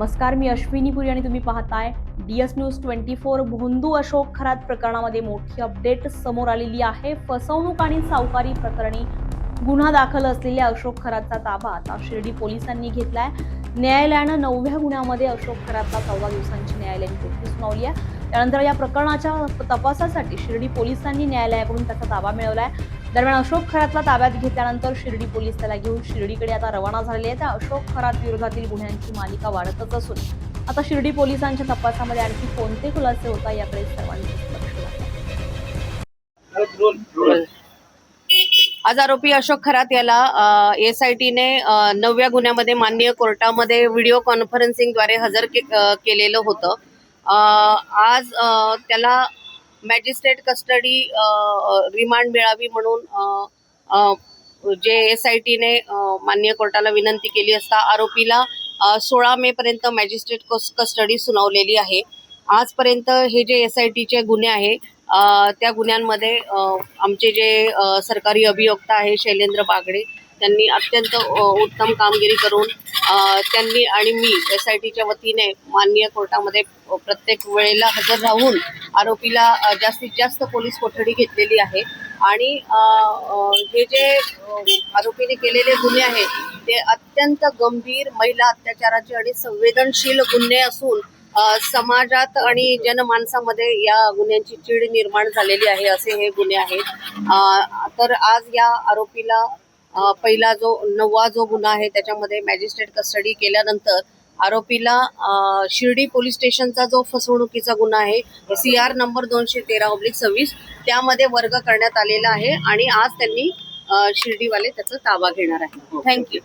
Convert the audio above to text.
नमस्कार, मी अश्विनी पुरी आणि तुम्ही पाहताय DS न्यूज 24। भोंदू अशोक खरात प्रकरणामध्ये मोठी अपडेट समोर आलेली आहे। फसवणूक आणि सावकारी प्रकरणी गुन्हा दाखल असलेल्या अशोक खरातचा ताबा आता शिर्डी पोलिसांनी घेतलाय। न्यायालयानं 9व्या गुन्ह्यामध्ये अशोक खरातला 14 दिवसांची न्यायालयीन कोठडी सुनावली आहे। त्यानंतर या प्रकरणाच्या तपासासाठी शिर्डी पोलिसांनी न्यायालयाकडून त्याचा ताबा मिळवलाय। दरम्यान अशोक खरातला ताब्यात घेतल्यानंतर शिर्डी पोलीस त्याला घेऊन शिर्डीकडे आता रवाना झालेले आहेत। अशोक खरात विरोधातील गुन्ह्यांची मालिका वाढतच असून आता शिर्डी पोलिसांच्या तपासामध्ये आणखी कोणते खुलासे होतात याकडे सर्वांचे लक्ष लागले। आज आरोपी अशोक खरात याला SITने 9व्या गुन्ह्यामध्ये माननीय कोर्टामध्ये व्हिडिओ कॉन्फरन्सिंगद्वारे हजर केलेलं होतं। आज त्याला मॅजिस्ट्रेट कस्टडी रिमांड मिळावी म्हणून जे SITने माननीय कोर्टाला विनंती केली असता आरोपीला 16 मे पर्यंत मॅजिस्ट्रेट कस्टडी सुनावलेली आहे। आजपर्यंत हे जे SITचे गुन्हे आहे त्या गुन्ह्यांमध्ये आमचे जे सरकारी अभियोक्ता आहे शैलेंद्र बागडे त्यांनी अत्यंत उत्तम कामगिरी करून त्यांनी आणि मी SITच्या वतीने माननीय कोर्टामध्ये प्रत्येक वेळेला हजर राहून आरोपीला जास्तीत जास्त पोलीस कोठडी घेतलेली आहे। आणि हे जे आरोपीने केलेले गुन्हे आहेत ते अत्यंत गंभीर महिला अत्याचाराचे आणि संवेदनशील गुन्हे असून समाजात आणि जनमानसामध्ये या गुन्ह्यांची चीड निर्माण झालेली आहे असे हे गुन्हे आहेत। तर आज या आरोपीला पहिला जो 9वा जो गुन्हा आहे त्याच्यामध्ये मॅजिस्ट्रेट कस्टडी केल्यानंतर आरोपीला शिर्डी पोलीस स्टेशनचा जो फसवणुकीचा गुन्हा आहे CR नंबर 213/26 त्यामध्ये वर्ग करण्यात आलेला आहे आणि आज त्यांनी शिर्डीवाले त्याचा ताबा घेणार आहे। थँक्यू।